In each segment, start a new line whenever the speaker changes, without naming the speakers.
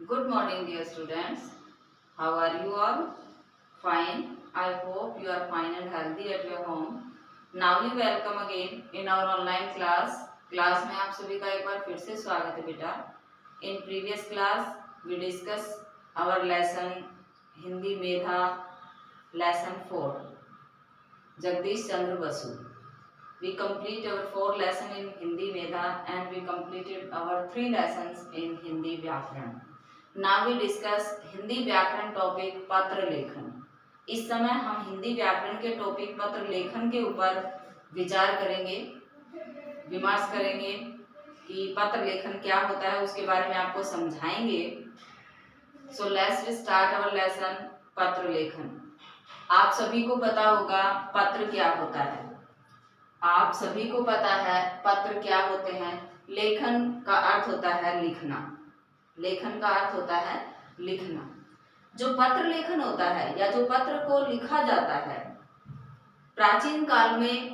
Good morning, dear students. How are you all? Fine. I hope you are fine and healthy at your home. Now we welcome again in our online class. Class में आप सभी का एक बार फिर से स्वागत है बेटा. In previous class we discuss our lesson Hindi Medha lesson 4 Jagdish Chandra Basu. We complete our 4 lesson in Hindi Medha and we completed our 3 lessons in Hindi व्याकरण. Now we discuss हिंदी व्याकरण टॉपिक पत्र लेखन. इस समय हम हिंदी व्याकरण के टॉपिक पत्र लेखन के ऊपर विचार करेंगे, विमर्श करेंगे कि पत्र लेखन क्या होता है, उसके बारे में आपको समझाएंगे. So let's start our lesson पत्र लेखन. आप सभी को पता होगा पत्र क्या होता है. आप सभी को पता है पत्र क्या होते हैं. लेखन का अर्थ होता है लिखना. लेखन का अर्थ होता है लिखना. जो पत्र लेखन होता है या जो पत्र को लिखा जाता है, प्राचीन काल में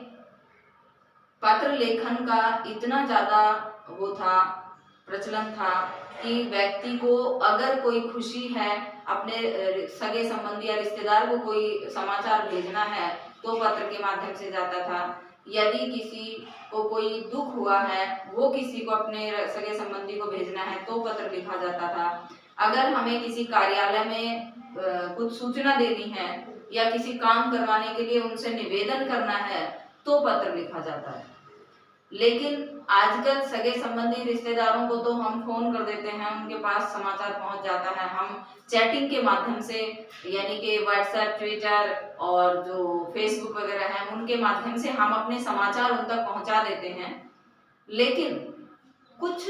पत्र लेखन का इतना ज्यादा वो था, प्रचलन था कि व्यक्ति को अगर कोई खुशी है, अपने सगे संबंधी या रिश्तेदार को कोई समाचार भेजना है तो पत्र के माध्यम से जाता था. यदि किसी को कोई दुख हुआ है, वो किसी को अपने सगे संबंधी को भेजना है तो पत्र लिखा जाता था. अगर हमें किसी कार्यालय में कुछ सूचना देनी है या किसी काम करवाने के लिए उनसे निवेदन करना है तो पत्र लिखा जाता है. लेकिन आजकल सगे संबंधी रिश्तेदारों को तो हम फोन कर देते हैं, उनके पास समाचार पहुंच जाता है. हम चैटिंग के माध्यम से, यानी कि व्हाट्सएप, ट्विटर और जो फेसबुक वगैरह है उनके माध्यम से हम अपने समाचार उन तक पहुंचा देते हैं. लेकिन कुछ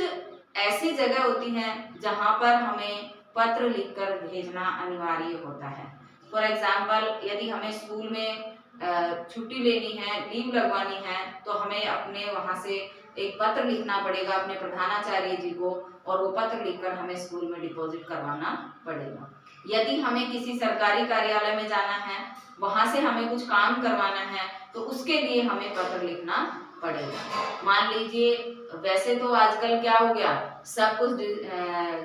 ऐसी जगह होती हैं जहां पर हमें पत्र लिखकर भेजना अनिवार्य होता है. फॉर एग्जाम्पल, यदि हमें स्कूल में छुट्टी लेनी है, लीव लगवानी है, तो हमें अपने वहां से एक पत्र लिखना पड़ेगा अपने प्रधानाचार्य जी को, और वो पत्र लिखकर हमें स्कूल में डिपॉजिट करवाना पड़ेगा. यदि हमें किसी सरकारी कार्यालय में जाना है, वहां से हमें कुछ काम करवाना है, तो उसके लिए हमें पत्र लिखना पड़ेगा. मान लीजिए, वैसे तो आजकल क्या हो गया, सब कुछ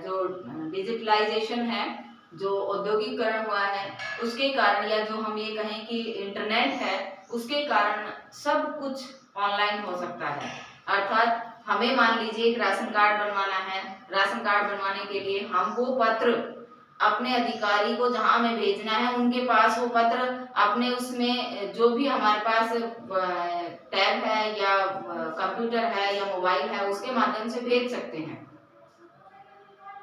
जो डिजिटलाइजेशन है, जो औद्योगिकरण हुआ है, उसके कारण, या जो हम ये कहें कि इंटरनेट है, उसके कारण सब कुछ ऑनलाइन हो सकता है. अर्थात हमें मान लीजिए एक राशन कार्ड बनवाना है, राशन कार्ड बनवाने के लिए हम वो पत्र अपने अधिकारी को जहां हमें भेजना है उनके पास वो पत्र अपने उसमें जो भी हमारे पास टैब है या कंप्यूटर है या मोबाइल है उसके माध्यम से भेज सकते हैं.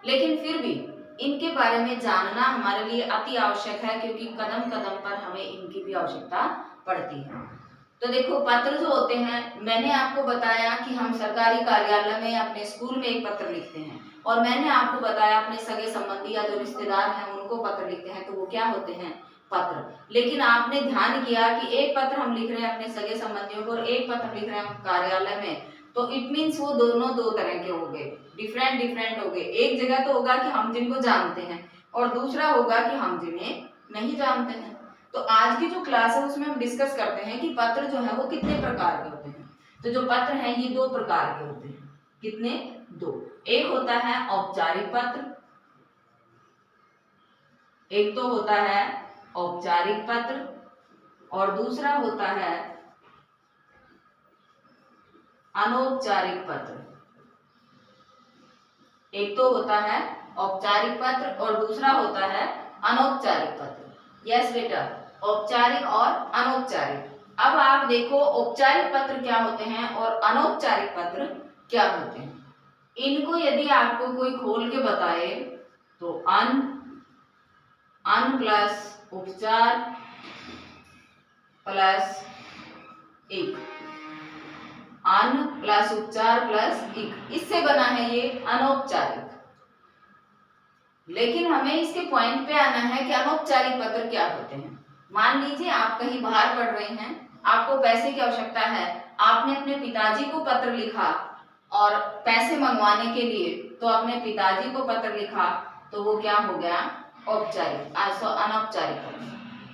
लेकिन फिर भी इनके बारे में जानना हमारे लिए अति आवश्यक है, क्योंकि कदम कदम पर हमें इनकी भी आवश्यकता पड़ती है. तो देखो, पत्र जो होते हैं, मैंने आपको बताया कि हम सरकारी कार्यालय में, अपने स्कूल में एक पत्र लिखते हैं, और मैंने आपको बताया अपने सगे संबंधी या जो रिश्तेदार हैं उनको पत्र लिखते हैं, तो वो क्या होते हैं, पत्र. लेकिन आपने ध्यान किया कि एक पत्र हम लिख रहे हैं अपने सगे संबंधियों को और एक पत्र लिख रहे हैं कार्यालय में, तो इट मीन्स वो दोनों दो तरह के हो गए, डिफरेंट हो गए. एक जगह तो होगा कि हम जिनको जानते हैं, और दूसरा होगा कि हम जिन्हें नहीं जानते हैं. तो आज की जो क्लास है उसमें हम डिस्कस करते हैं कि पत्र जो है वो कितने प्रकार के होते हैं. तो जो पत्र हैं ये 2 प्रकार के होते हैं. कितने? 2. एक होता है औपचारिक पत्र, एक तो होता है औपचारिक पत्र, और दूसरा होता है अनौपचारिक पत्र. एक तो होता है औपचारिक पत्र और दूसरा होता है अनौपचारिक पत्र. यस बेटा, औपचारिक और अनौपचारिक. अब आप देखो, औपचारिक पत्र क्या होते हैं और अनौपचारिक पत्र क्या होते हैं. इनको यदि आपको कोई खोल के बताए तो अन प्लस उपचार प्लस एक, अन प्लस उपचार प्लस एक, इससे बना है ये अनौपचारिक. लेकिन हमें इसके पॉइंट पे आना है कि अनौपचारिक पत्र क्या होते हैं. मान लीजिए आप कहीं बाहर पढ़ रहे हैं, आपको पैसे की आवश्यकता है, आपने अपने पिताजी को पत्र लिखा और पैसे मंगवाने के लिए, तो अपने पिताजी को पत्र लिखा, तो वो क्या हो गया, औपचारिक, अनौपचारिक.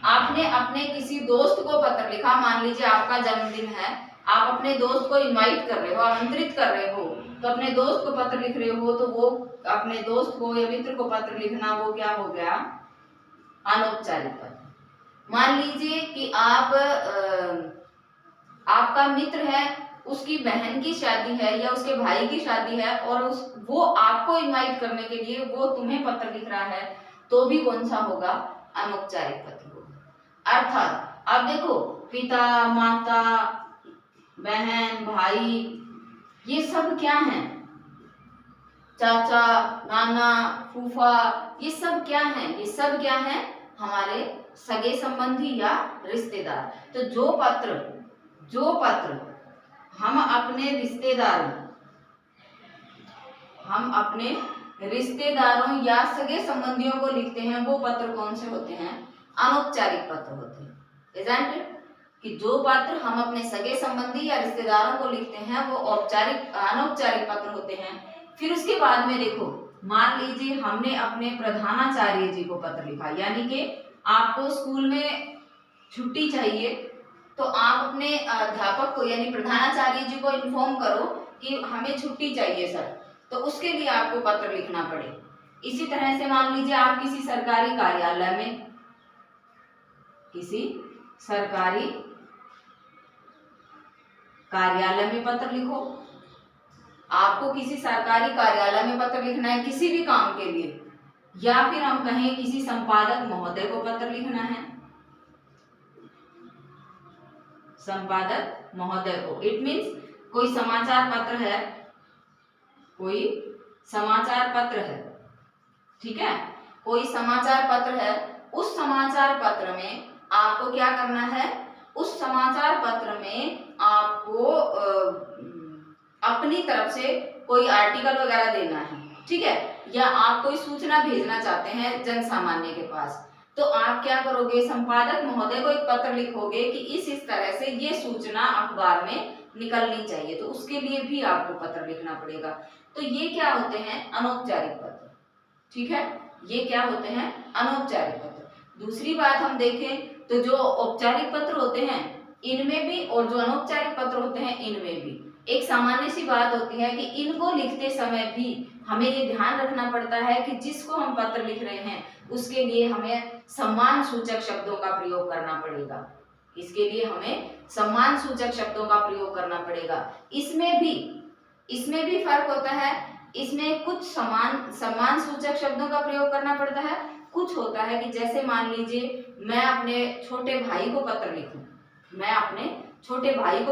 आपने अपने किसी दोस्त को पत्र लिखा, मान लीजिए आपका जन्मदिन है, आप अपने दोस्त को इनवाइट कर रहे हो, आमंत्रित कर रहे हो, तो अपने दोस्त को पत्र लिख रहे हो, तो वो अपने दोस्त को या मित्र को पत्र लिखना वो क्या हो गया, अनौपचारिक पत्र। मान लीजिए कि आपका मित्र है, उसकी बहन की शादी है या उसके भाई की शादी है और वो आपको इनवाइट करने के लिए वो तुम्हें पत्र लिख रहा है, तो भी कौन सा होगा, अनौपचारिक पत्र होगा। अर्थात अब देखो, पिता, माता, बहन, भाई, ये सब क्या हैं, चाचा, नाना, फूफा, ये सब क्या हैं, ये सब क्या हैं, हमारे सगे संबंधी या रिश्तेदार। तो जो पत्र हम अपने रिश्तेदारों या सगे संबंधियों को लिखते हैं, वो पत्र कौन से होते हैं, अनौपचारिक पत्र होते हैं। Isn't it? कि जो पत्र हम अपने सगे संबंधी या रिश्तेदारों को लिखते हैं वो अनौपचारिक पत्र होते हैं। फिर उसके बाद में देखो, मान लीजिए हमने अपने प्रधानाचार्य जी को पत्र लिखा, यानी कि आपको स्कूल में छुट्टी चाहिए, तो आप अपने अध्यापक को यानी प्रधानाचार्य जी को इन्फॉर्म करो कि हमें छुट्टी चाहिए सर, तो उसके लिए आपको पत्र लिखना पड़े। इसी तरह से मान लीजिए आप किसी सरकारी कार्यालय में पत्र लिखो, आपको किसी सरकारी कार्यालय में पत्र लिखना है किसी भी काम के लिए, या फिर हम कहें किसी संपादक महोदय को पत्र लिखना है, संपादक महोदय को। इट मीन्स कोई समाचार पत्र है, ठीक है, कोई समाचार पत्र है, उस समाचार पत्र में आपको क्या करना है, उस समाचार पत्र में आपको अपनी तरफ से कोई आर्टिकल वगैरह देना है, ठीक है, या आप कोई सूचना भेजना चाहते हैं जन सामान्य के पास, तो आप क्या करोगे, संपादक महोदय को एक पत्र लिखोगे कि इस तरह से ये सूचना अखबार में निकलनी चाहिए, तो उसके लिए भी आपको पत्र लिखना पड़ेगा। तो ये क्या होते हैं, अनौपचारिक पत्र, ठीक है, ये क्या होते हैं, अनौपचारिक पत्र। दूसरी बात हम देखें तो जो औपचारिक पत्र होते हैं इनमें भी और जो अनौपचारिक पत्र होते हैं इनमें भी एक सामान्य सी बात होती है कि इनको लिखते समय भी हमें ये ध्यान रखना पड़ता है कि जिसको हम पत्र लिख रहे हैं उसके लिए हमें सम्मान सूचक शब्दों का प्रयोग करना पड़ेगा। इसके लिए हमें सम्मान सूचक शब्दों का प्रयोग करना पड़ेगा। इसमें भी फर्क होता है, इसमें कुछ सम्मान सूचक शब्दों का प्रयोग करना पड़ता है, कुछ होता है कि जैसे मान लीजिए मैं अपने छोटे भाई को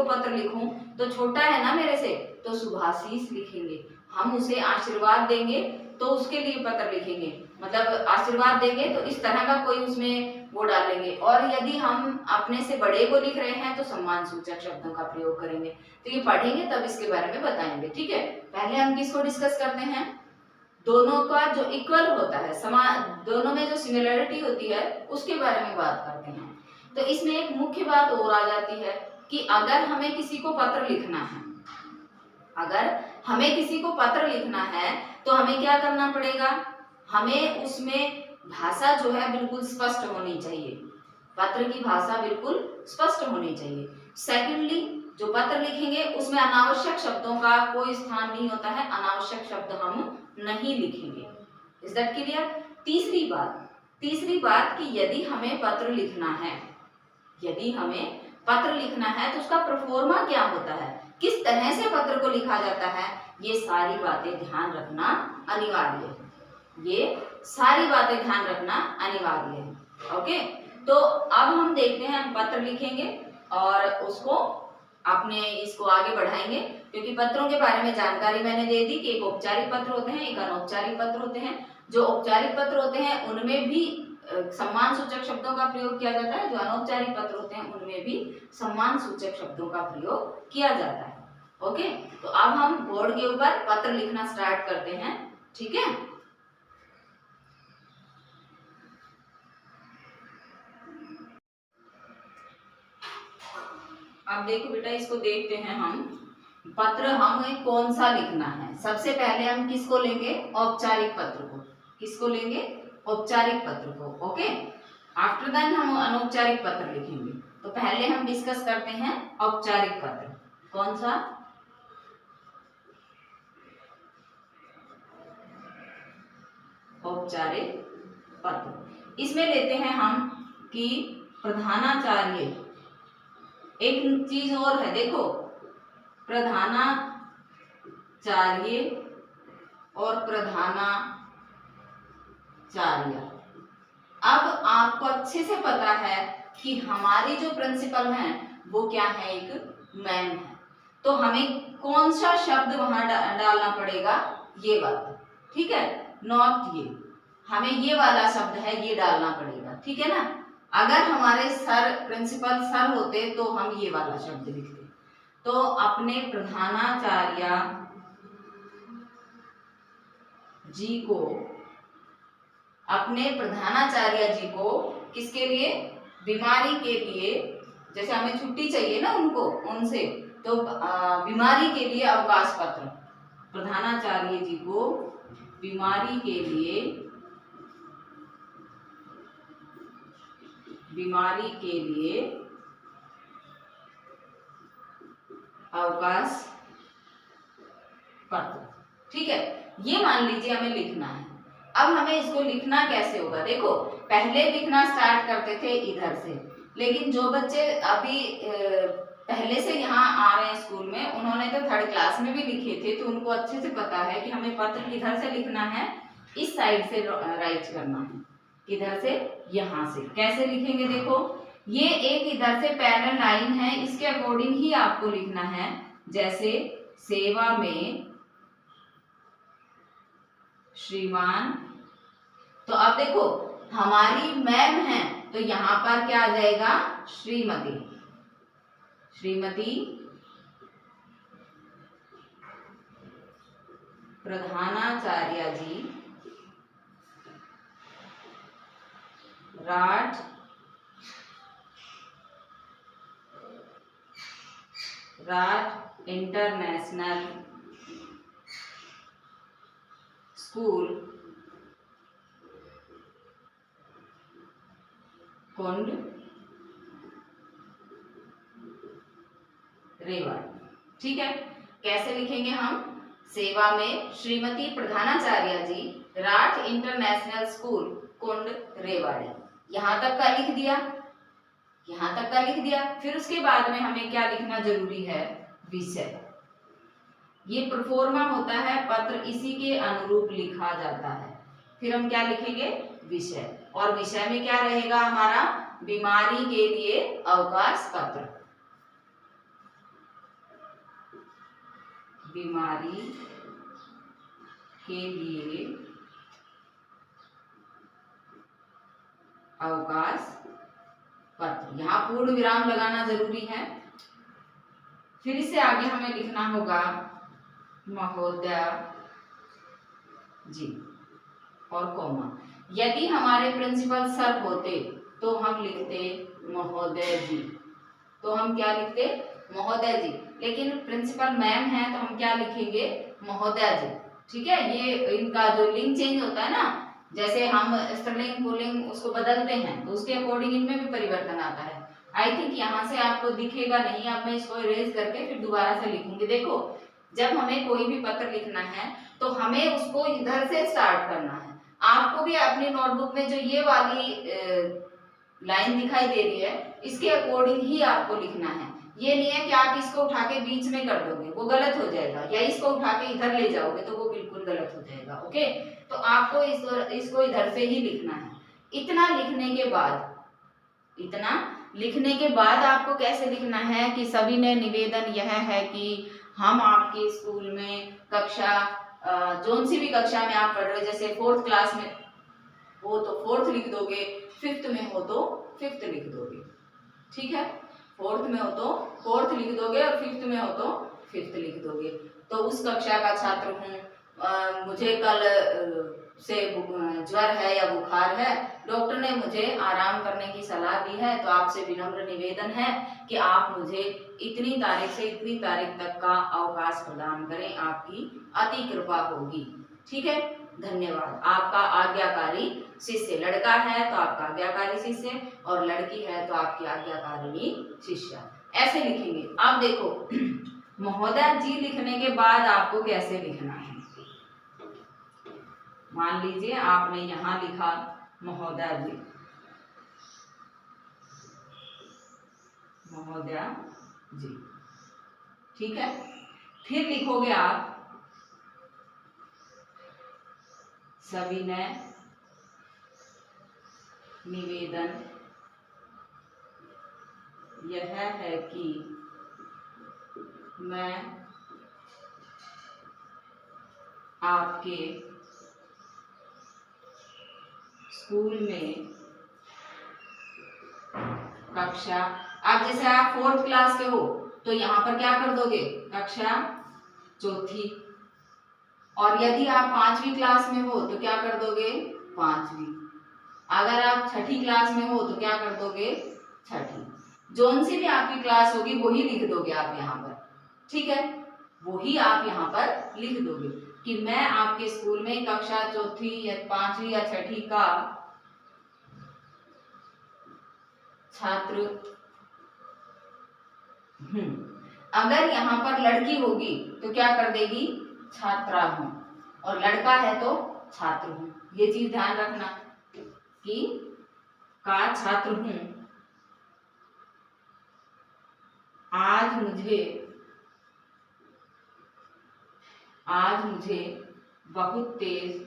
पत्र लिखूं, तो छोटा है ना मेरे से, तो शुभाशीष लिखेंगे, हम उसे आशीर्वाद देंगे तो उसके लिए पत्र लिखेंगे, मतलब आशीर्वाद देंगे तो इस तरह का कोई उसमें वो डालेंगे। और यदि हम अपने से बड़े को लिख रहे हैं तो सम्मान सूचक शब्दों का प्रयोग करेंगे। तो ये पढ़ेंगे तब इसके बारे में बताएंगे, ठीक है। पहले हम किसको डिस्कस करते हैं, दोनों का जो इक्वल होता है, दोनों में जो सिमिलरिटी होती है उसके बारे में बात करते हैं। तो इसमें एक मुख्य बात और आ जाती है कि अगर हमें किसी को पत्र लिखना है तो हमें क्या करना पड़ेगा, हमें उसमें भाषा जो है बिल्कुल स्पष्ट होनी चाहिए, पत्र की भाषा बिल्कुल स्पष्ट होनी चाहिए। सेकेंडली, जो पत्र लिखेंगे उसमें अनावश्यक शब्दों का कोई स्थान नहीं होता है, अनावश्यक शब्द हम नहीं लिखेंगे। Is that clear? तीसरी बात कि यदि हमें पत्र लिखना है तो उसका प्रोफोर्मा क्या होता है, किस तरह से पत्र को लिखा जाता है, ये सारी बातें ध्यान रखना अनिवार्य है। ओके, तो अब हम देखते हैं, हम पत्र लिखेंगे और इसको आगे बढ़ाएंगे, क्योंकि पत्रों के बारे में जानकारी मैंने दे दी कि एक औपचारिक पत्र होते हैं, एक अनौपचारिक पत्र होते हैं। जो औपचारिक पत्र होते हैं उनमें भी सम्मान सूचक शब्दों का प्रयोग किया जाता है, जो अनौपचारिक पत्र होते हैं उनमें भी सम्मान सूचक शब्दों का प्रयोग किया जाता है। ओके, तो अब हम बोर्ड के ऊपर पत्र लिखना स्टार्ट करते हैं, ठीक है। अब देखो बेटा, इसको देखते हैं हम, पत्र हमें कौन सा लिखना है। सबसे पहले हम किसको लेंगे, औपचारिक पत्र को। किसको लेंगे, औपचारिक पत्र को। ओके, आफ्टर दैट हम अनौपचारिक पत्र लिखेंगे। तो पहले हम डिस्कस करते हैं औपचारिक पत्र। कौन सा? औपचारिक पत्र। इसमें लेते हैं हम कि प्रधानाचार्य, एक चीज और है देखो, प्रधानाचार्य और प्रधानाचार्य। अब आपको अच्छे से पता है कि हमारी जो प्रिंसिपल हैं वो क्या है, एक मैम है। तो हमें कौन सा शब्द वहां डालना पड़ेगा, ये वाला, ठीक है, नॉट ये, हमें ये वाला शब्द है ये डालना पड़ेगा, ठीक है ना। अगर हमारे सर प्रिंसिपल सर होते तो हम ये वाला शब्द लिखते। तो अपने प्रधानाचार्य जी को, अपने प्रधानाचार्य जी को किसके लिए, बीमारी के लिए, जैसे हमें छुट्टी चाहिए ना उनको, उनसे, तो बीमारी के लिए अवकाश पत्र, प्रधानाचार्य जी को बीमारी के लिए, बीमारी के लिए अवकाश पत्र, ठीक है। ये मान लीजिए हमें लिखना है। अब हमें इसको लिखना कैसे होगा, देखो पहले लिखना स्टार्ट करते थे इधर से, लेकिन जो बच्चे अभी पहले से यहाँ आ रहे हैं स्कूल में, उन्होंने तो 3rd क्लास में भी लिखे थे, तो उनको अच्छे से पता है कि हमें पत्र किधर से लिखना है, इस साइड से राइट करना है, किधर से, यहाँ से। कैसे लिखेंगे, देखो ये एक इधर से पैरेलल लाइन है, इसके अकॉर्डिंग ही आपको लिखना है। जैसे सेवा में श्रीमान, तो अब देखो हमारी मैम है, तो यहाँ पर क्या आ जाएगा, श्रीमती, श्रीमती प्रधानाचार्य जी राठ इंटरनेशनल स्कूल कुंड रेवाड़ी, ठीक है। कैसे लिखेंगे हम, सेवा में श्रीमती प्रधानाचार्य जी राठ इंटरनेशनल स्कूल कुंड रेवाड़ी, यहां तक का लिख दिया, यहां तक का लिख दिया। फिर उसके बाद में हमें क्या लिखना जरूरी है, विषय। ये प्रोफोर्मा होता है पत्र, इसी के अनुरूप लिखा जाता है। फिर हम क्या लिखेंगे, विषय, और विषय में क्या रहेगा हमारा, बीमारी के लिए अवकाश पत्र, बीमारी के लिए अवकाश पत्र, यहाँ पूर्ण विराम लगाना जरूरी है। फिर इससे आगे हमें लिखना होगा महोदय जी और कॉमा। यदि हमारे प्रिंसिपल सर होते तो हम लिखते महोदय जी, तो हम क्या लिखते, महोदय जी। लेकिन प्रिंसिपल मैम है तो हम क्या लिखेंगे, महोदय जी, ठीक है। ये इनका जो लिंग चेंज होता है ना, जैसे हम स्त्रीलिंग पुल्लिंग उसको बदलते हैं, तो उसके अकॉर्डिंग इनमें भी परिवर्तन आता है। आई थिंक यहाँ से आपको दिखेगा नहीं, अब मैं इसको इरेज करके फिर दोबारा से लिखूंगी। देखो जब हमें कोई भी पत्र लिखना है तो हमें उसको इधर से स्टार्ट करना है। आपको भी अपनी नोटबुक में जो ये वाली लाइन दिखाई दे रही है, इसके अकॉर्डिंग ही आपको लिखना है। ये नहीं है कि आप इसको उठा के बीच में कर दोगे, वो गलत हो जाएगा, या इसको उठा के इधर ले जाओगे तो वो बिल्कुल गलत हो जाएगा। ओके, तो आपको इसको इधर से ही लिखना है। इतना लिखने के बाद आपको कैसे लिखना है कि सभी ने निवेदन यह है कि हम आपके स्कूल में कक्षा जोन सी भी कक्षा में आप पढ़ रहे हो, जैसे 4th क्लास में हो तो 4th लिख दोगे, 5th में हो तो 5th लिख दोगे, ठीक है। 4th में हो तो 4th लिख दोगे और 5th में हो तो 5th लिख दोगे। तो उस कक्षा का छात्र हूँ, मुझे कल से ज्वर है या बुखार है, डॉक्टर ने मुझे आराम करने की सलाह दी है, तो आपसे विनम्र निवेदन है कि आप मुझे इतनी तारीख से इतनी तारीख तक का अवकाश प्रदान करें, आपकी अति कृपा होगी, ठीक है। धन्यवाद। आपका आज्ञाकारी शिष्य, लड़का है तो आपका आज्ञाकारी शिष्य और लड़की है तो आपकी आज्ञाकारिणी शिष्या, ऐसे लिखेंगे। अब देखो महोदय जी लिखने के बाद आपको कैसे लिखना है। मान लीजिए आपने यहां लिखा महोदय जी, महोदय जी, ठीक है। फिर लिखोगे आप सविनय निवेदन यह है कि मैं आपके स्कूल में कक्षा, अब जैसे आप 4th क्लास के हो तो यहाँ पर क्या कर दोगे, कक्षा 4थी। और यदि आप 5वीं क्लास में हो तो क्या कर दोगे, 5वीं। अगर आप 6ठी क्लास में हो तो क्या कर दोगे, 6ठी। जोन सी भी आपकी क्लास होगी वही लिख दोगे आप यहाँ पर, ठीक है। वही आप यहाँ पर लिख दोगे कि मैं आपके स्कूल में कक्षा 4थी या 5वीं या 6ठी का छात्र हूँ। अगर यहाँ पर लड़की होगी तो क्या कर देगी, छात्रा हूँ, और लड़का है तो छात्र हूँ। ये चीज ध्यान रखना कि का छात्र हूँ। आज मुझे बहुत तेज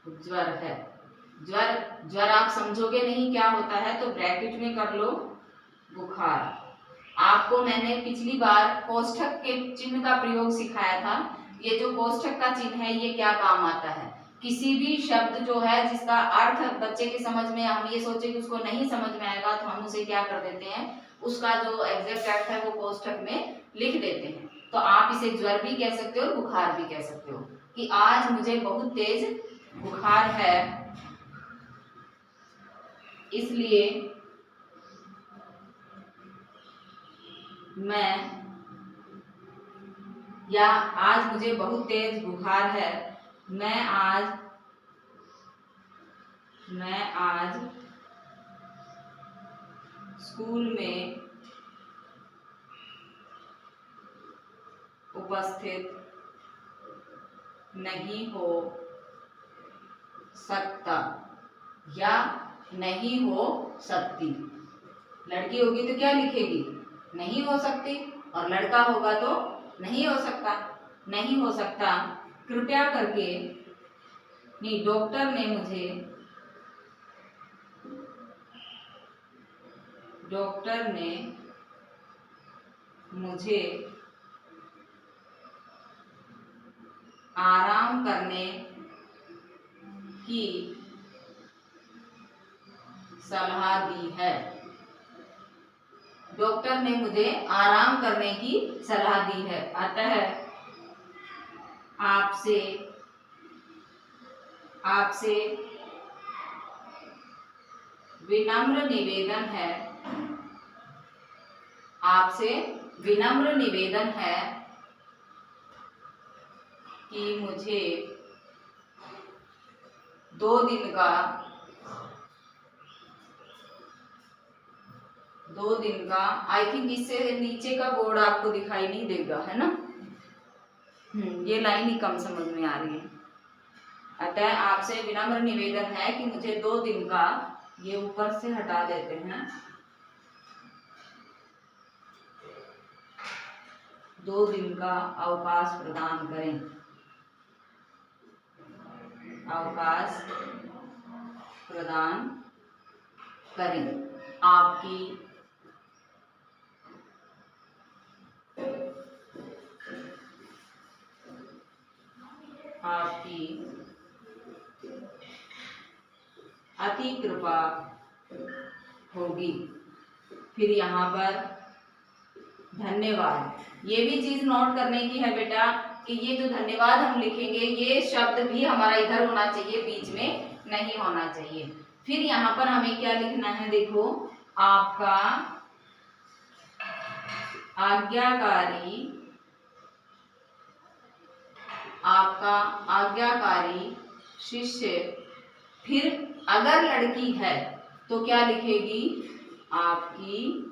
ज्वर है। ज्वर आप समझोगे नहीं क्या होता है तो ब्रैकेट में कर लो बुखार। आपको मैंने पिछली बार कोष्ठक के चिन्ह का प्रयोग सिखाया था। ये जो कोष्ठक का चिन्ह है ये क्या काम आता है, किसी भी शब्द जो है जिसका अर्थ बच्चे के समझ में, हम ये सोचे कि उसको नहीं समझ में आएगा तो हम उसे क्या कर देते हैं, उसका जो एग्जैक्ट अर्थ है वो कोष्ठक में लिख देते हैं। तो आप इसे ज्वर भी कह सकते हो, बुखार भी कह सकते हो कि आज मुझे बहुत तेज बुखार है, इसलिए मैं, या आज मुझे बहुत तेज बुखार है, मैं आज स्कूल में उपस्थित नहीं हो सकता या नहीं हो सकती। लड़की होगी तो क्या लिखेगी, नहीं हो सकती, और लड़का होगा तो नहीं हो सकता। नहीं हो सकता कृपया करके, नहीं, डॉक्टर ने मुझे आराम करने की सलाह दी है। डॉक्टर ने मुझे आराम करने की सलाह दी है। अतः आपसे विनम्र निवेदन है कि मुझे 2 दिन का, आई थिंक इससे नीचे का बोर्ड आपको दिखाई नहीं देगा, है ना। ये लाइन ही कम समझ में आ रही है। अतः आपसे विनम्र निवेदन है कि मुझे 2 दिन का, ये ऊपर से हटा देते हैं, 2 दिन का अवकाश प्रदान करें। अवकाश प्रदान करें। आपकी अति कृपा होगी। फिर यहाँ पर धन्यवाद। ये भी चीज नोट करने की है बेटा कि ये जो धन्यवाद हम लिखेंगे ये शब्द भी हमारा इधर होना चाहिए, बीच में नहीं होना चाहिए। फिर यहाँ पर हमें क्या लिखना है, देखो, आपका आज्ञाकारी शिष्य। फिर अगर लड़की है तो क्या लिखेगी, आपकी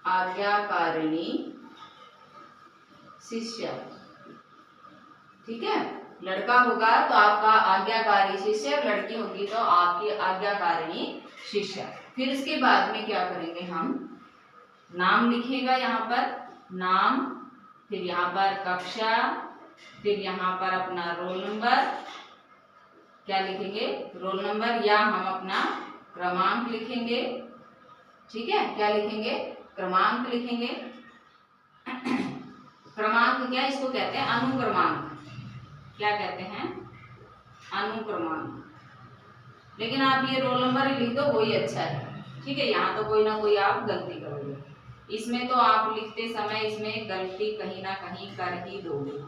आज्ञाकारिणी शिष्य। ठीक है, लड़का होगा तो आपका आज्ञाकारी शिष्य, लड़की होगी तो आपकी आज्ञाकारिणी शिष्य। फिर इसके बाद में क्या करेंगे हम, नाम लिखेगा यहाँ पर नाम, फिर यहाँ पर कक्षा, फिर यहाँ पर अपना रोल नंबर, क्या लिखेंगे, रोल नंबर, या हम अपना क्रमांक लिखेंगे। ठीक है, क्या लिखेंगे, क्रमांक लिखेंगे। क्रमांक क्या, इसको कहते हैं अनुक्रमांक। क्या कहते हैं, अनुक्रमांक। लेकिन आप ये रोल नंबर ही लिख दो, वही अच्छा है। ठीक है, यहाँ तो कोई ना कोई आप गलती करोगे, इसमें तो आप लिखते समय इसमें गलती कहीं ना कहीं कर ही दोगे,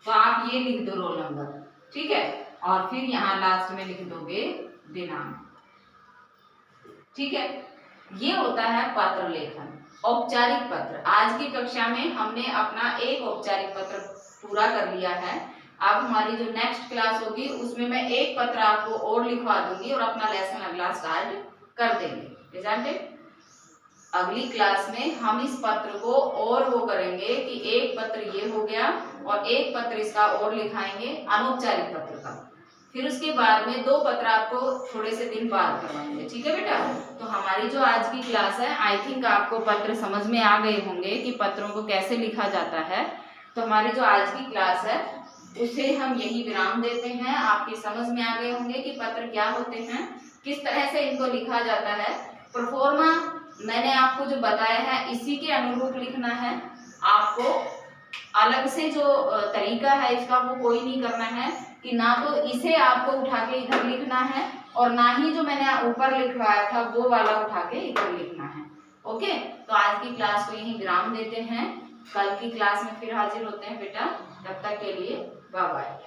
तो आप ये लिख दो रोल नंबर। ठीक है, और फिर यहाँ लास्ट में लिख दोगे दिनांक। ठीक है, ये होता है पत्र लेखन, औपचारिक पत्र। आज की कक्षा में हमने अपना एक औपचारिक पत्र पूरा कर लिया है। अब हमारी जो नेक्स्ट क्लास होगी उसमें मैं एक पत्र आपको और लिखवा दूंगी और अपना लेसन अगला स्टार्ट कर देंगे। अगली क्लास में हम इस पत्र को और वो करेंगे कि एक पत्र ये हो गया और एक पत्र इसका और लिखाएंगे अनौपचारिक पत्र का। फिर उसके बाद में 2 पत्र आपको थोड़े से दिन बाद करवाएंगे। ठीक है बेटा, तो हमारी जो आज की क्लास है, आई थिंक आपको पत्र समझ में आ गए होंगे कि पत्रों को कैसे लिखा जाता है। तो हमारी जो आज की क्लास है उसे हम यही विराम देते हैं। आपकी समझ में आ गए होंगे कि पत्र क्या होते हैं, किस तरह से इनको लिखा जाता है। प्रोफोर्मा मैंने आपको जो बताया है इसी के अनुरूप लिखना है। आपको अलग से जो तरीका है इसका वो कोई नहीं करना है कि ना तो इसे आपको उठा के इधर लिखना है और ना ही जो मैंने ऊपर लिखवाया था वो वाला उठा के इधर लिखना है। ओके, तो आज की क्लास को यहीं विराम देते हैं। कल की क्लास में फिर हाजिर होते हैं बेटा, तब तक के लिए बाय बाय।